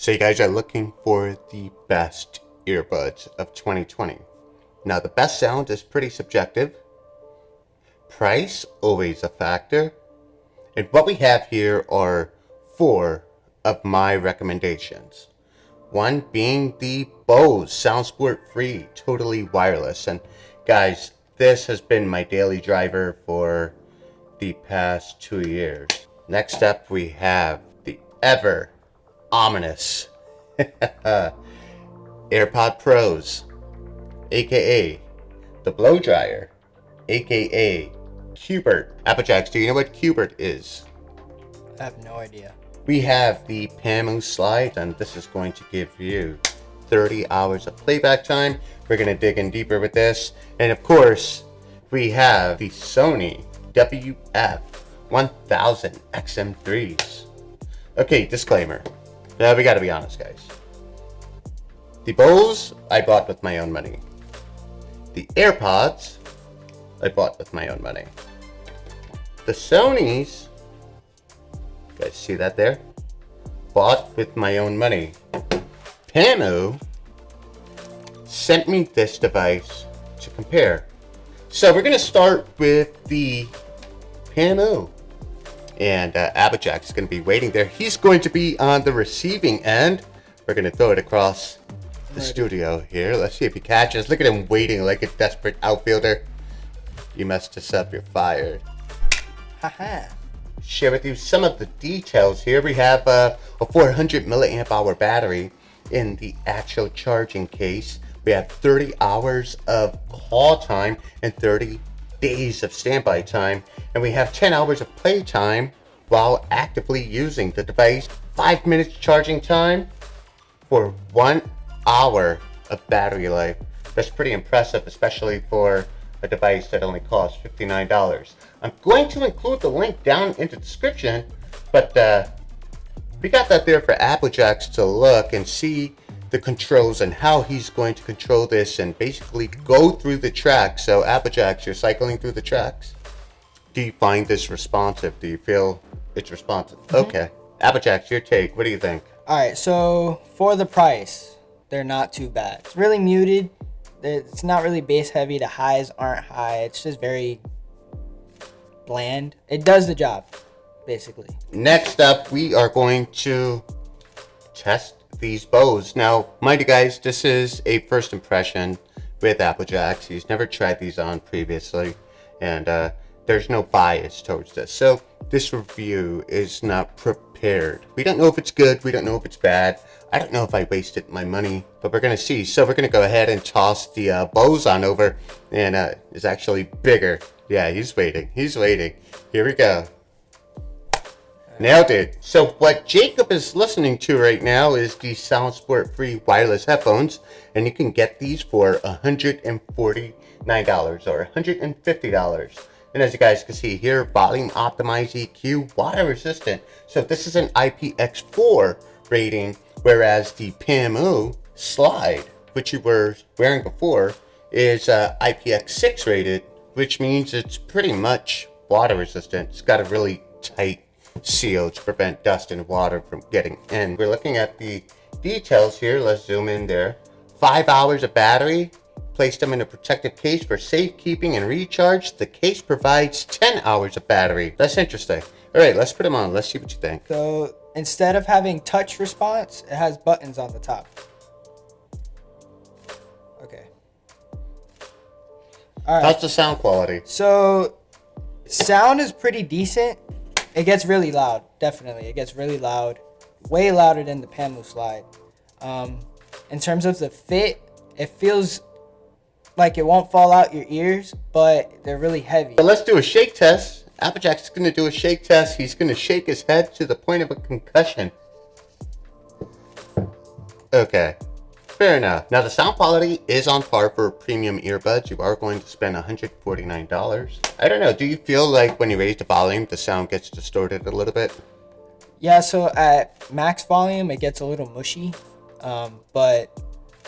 So you guys are looking for the best earbuds of 2020. Now the best sound is pretty subjective. Price, always a factor. And what we have here are 4 of my recommendations. One being the Bose soundsport free, totally wireless. And guys, this has been my daily driver for the past 2 years. Next up we have the ever ominous AirPod Pros, aka the blow dryer, aka Qbert. Applejacks, do you know what Qbert is? I have no idea. We have the Pamu Slide, and this is going to give you 30 hours of playback time. We're going to dig in deeper with this. And of course, we have the Sony WF-1000 XM3s. Okay, disclaimer. Now we gotta be honest, guys. The Bose, I bought with my own money. The Airpods, I bought with my own money. The Sonys, you guys see that there? Bought with my own money. Pamu sent me this device to compare. So we're gonna start with the Pamu. And Applejack's going to be waiting there. He's going to be on the receiving end. We're going to throw it across the studio here. Let's see if he catches. Look at him waiting like a desperate outfielder. You messed us up. You're fired. Haha. Share with you some of the details here. We have a 400 milliamp hour battery in the actual charging case. We have 30 hours of call time and 30 days of standby time, and we have 10 hours of play time while actively using the device, 5 minutes charging time for 1 hour of battery life. That's pretty impressive, especially for a device that only costs $59. I'm going to include the link down in the description, but we got that there for Applejacks to look and see the controls and how he's going to control this and basically go through the tracks. So Applejacks, you're cycling through the tracks. Do you find this responsive? Do you feel it's responsive? Mm-hmm. Okay. Applejacks, your take. What do you think? Alright, so for the price, they're not too bad. It's really muted. It's not really bass heavy. The highs aren't high. It's just very bland. It does the job, basically. Next up, we are going to test these Bose. Now, mind you guys, this is a first impression with Applejacks. He's never tried these on previously, and there's no bias towards this. So this review is not prepared. We don't know if it's good. We don't know if it's bad. I don't know if I wasted my money, but we're going to see. So we're going to go ahead and toss the Bose on over, and it's actually bigger. Yeah, he's waiting. He's waiting. Here we go. Nailed it. So what Jacob is listening to right now is the soundsport free wireless headphones, and you can get these for $149 or $150. And as you guys can see here, volume optimized EQ, water resistant. So this is an IPX4 rating, whereas the Pamu Slide, which you were wearing before, is IPX6 rated, which means it's pretty much water resistant. It's got a really tight seal to prevent dust and water from getting in. We're looking at the details here. Let's zoom in there. 5 hours of battery. Placed them in a protective case for safekeeping and recharge. The case provides 10 hours of battery. That's interesting. All right, let's put them on. Let's see what you think. So instead of having touch response, it has buttons on the top. Okay. All right. How's the sound quality? So sound is pretty decent. It gets really loud, definitely. It gets really loud, way louder than the Pamu Slide. In terms of the fit, it feels like it won't fall out your ears, but they're really heavy. So let's do a shake test. Applejack's going to do a shake test. He's going to shake his head to the point of a concussion. Okay, fair enough. Now the sound quality is on par for premium earbuds. You are going to spend $149. I don't know, do you feel like when you raise the volume, the sound gets distorted a little bit? Yeah, so at max volume, it gets a little mushy, but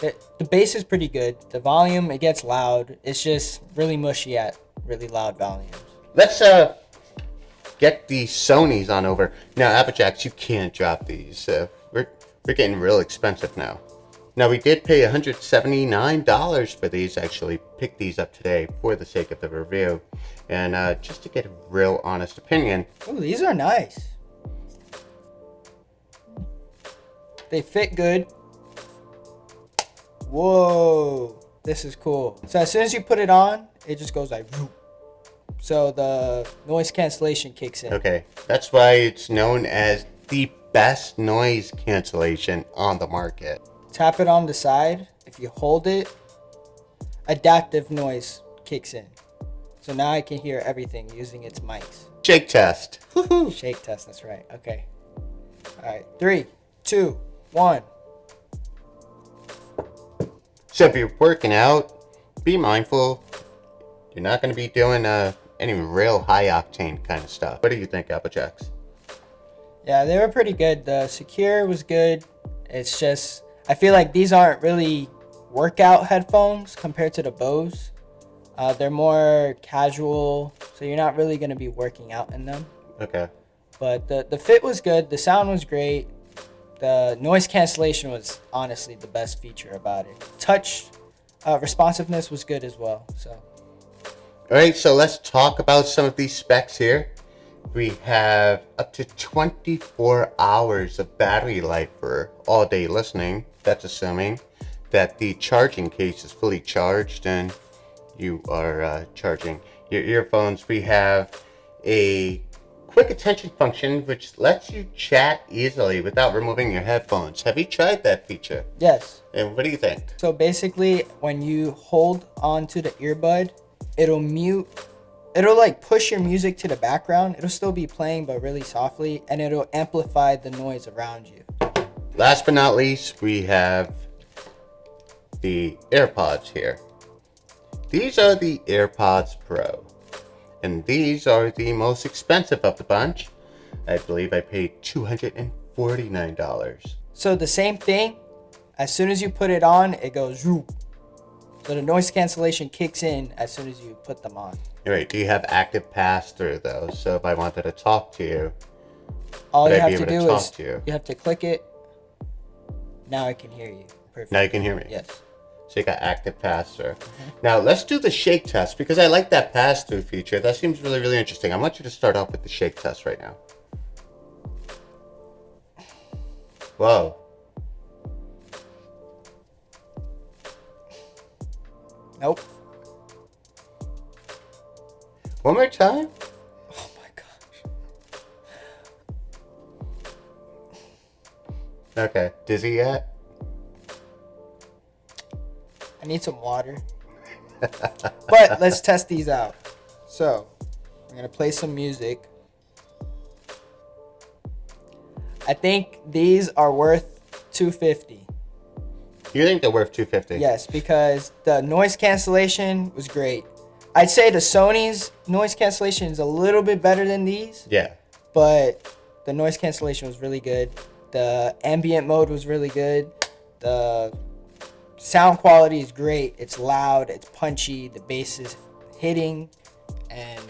the bass is pretty good. The volume, it gets loud. It's just really mushy at really loud volumes. Let's get the Sonys on over. Now, Applejacks, you can't drop these. They're getting real expensive now. Now, we did pay $179 for these. I actually picked these up today for the sake of the review. And just to get a real honest opinion. Oh, these are nice. They fit good. Whoa, this is cool. So as soon as you put it on, it just goes like, whoop. So the noise cancellation kicks in. Okay, that's why it's known as the best noise cancellation on the market. Tap it on the side. If you hold it, adaptive noise kicks in. So now I can hear everything using its mics. Shake test. Woohoo. Shake test, that's right. Okay. All right, 3, 2, 1. So if you're working out, be mindful. You're not going to be doing any real high octane kind of stuff. What do you think, Applejacks? Yeah, they were pretty good. The Secure was good. It's just, I feel like these aren't really workout headphones compared to the Bose. They're more casual, so you're not really going to be working out in them. Okay. But the fit was good. The sound was great. The noise cancellation was honestly the best feature about it. Touch responsiveness was good as well. So. All right, so let's talk about some of these specs here. We have up to 24 hours of battery life for all day listening. That's assuming that the charging case is fully charged and you are charging your earphones. We have a quick attention function which lets you chat easily without removing your headphones. Have you tried that feature? Yes. And what do you think? So basically, when you hold onto the earbud, it'll like push your music to the background. It'll still be playing, but really softly, and it'll amplify the noise around you. Last but not least, we have the Airpods here. These are the Airpods Pro, and these are the most expensive of the bunch. I believe I paid $249. So the same thing, as soon as you put it on, it goes zoop. So the noise cancellation kicks in as soon as you put them on. All right, do you have active pass-through though? So if I wanted to talk to you, all you would I have be to able to do talk is to you? You have to click it. Now I can hear you. Perfect. Now you can hear me? Yes. So you got active pass-through. Now let's do the shake test because I like that pass-through feature. That seems really, really interesting. I want you to start off with the shake test right now. Whoa. Nope. One more time. Oh my gosh. Okay. Dizzy yet? I need some water. But let's test these out. So, I'm going to play some music. I think these are worth $250. You think they're worth $250? Yes, because the noise cancellation was great. I'd say the Sony's noise cancellation is a little bit better than these. Yeah. But the noise cancellation was really good. The ambient mode was really good. The sound quality is great. It's loud, it's punchy, the bass is hitting, and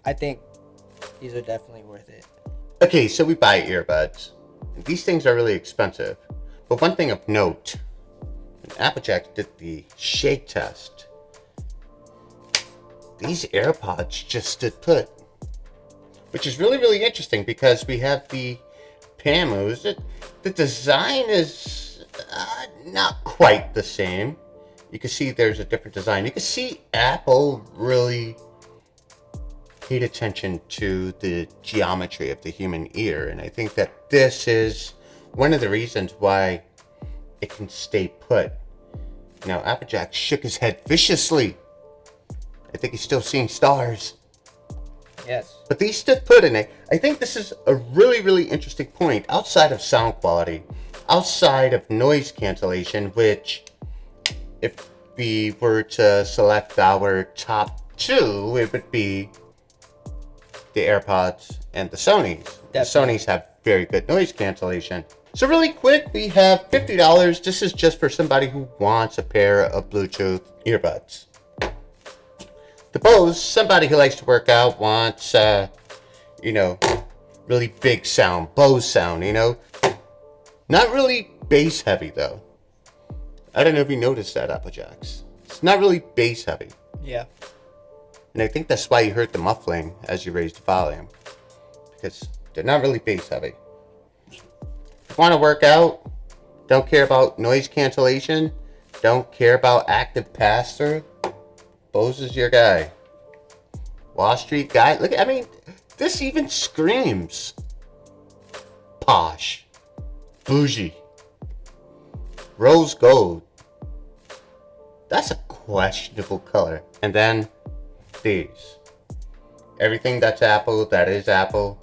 I think these are definitely worth it. Okay, so we buy earbuds. These things are really expensive. But one thing of note, when Applejack did the shake test, these AirPods just stood put. Which is really, really interesting because we have the Pamus. The design is not quite the same. You can see there's a different design. You can see Apple really paid attention to the geometry of the human ear. And I think that this is one of the reasons why it can stay put. Now, Applejack shook his head viciously. I think he's still seeing stars. Yes. But these stood put in it. I think this is a really, really interesting point outside of sound quality, outside of noise cancellation, which if we were to select our top two, it would be the AirPods and the Sonys. The Sonys have very good noise cancellation. So really quick, we have $50. This is just for somebody who wants a pair of Bluetooth earbuds. The Bose, somebody who likes to work out, wants, really big sound, Bose sound, Not really bass heavy though. I don't know if you noticed that, Applejacks. It's not really bass heavy. Yeah. And I think that's why you heard the muffling as you raised the volume. Because they're not really bass heavy. If you want to work out, don't care about noise cancellation, don't care about active pass-through, Bose is your guy. Wall Street guy. Look, I mean, this even screams posh, bougie, rose gold. That's a questionable color. And then these. Everything that's Apple, that is Apple.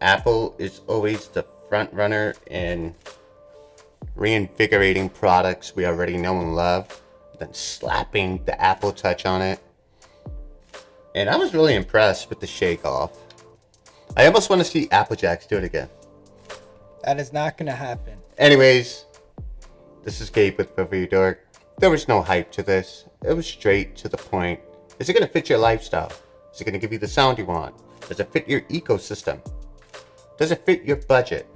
Apple is always the front runner in reinvigorating products we already know and love, then slapping the Apple touch on it. And I was really impressed with the shake off. I almost want to see Applejacks do it again. That is not going to happen. Anyways, this is Gabe with ReviewDork. There was no hype to this. It was straight to the point. Is it going to fit your lifestyle? Is it going to give you the sound you want? Does it fit your ecosystem? Does it fit your budget?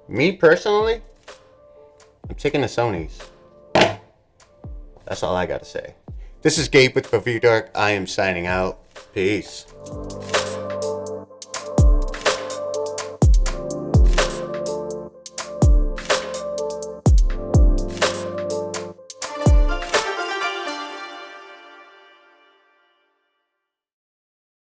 Me personally, I'm taking the Sonys. That's all I got to say. This is Gabe with ReviewDork. I am signing out. Peace.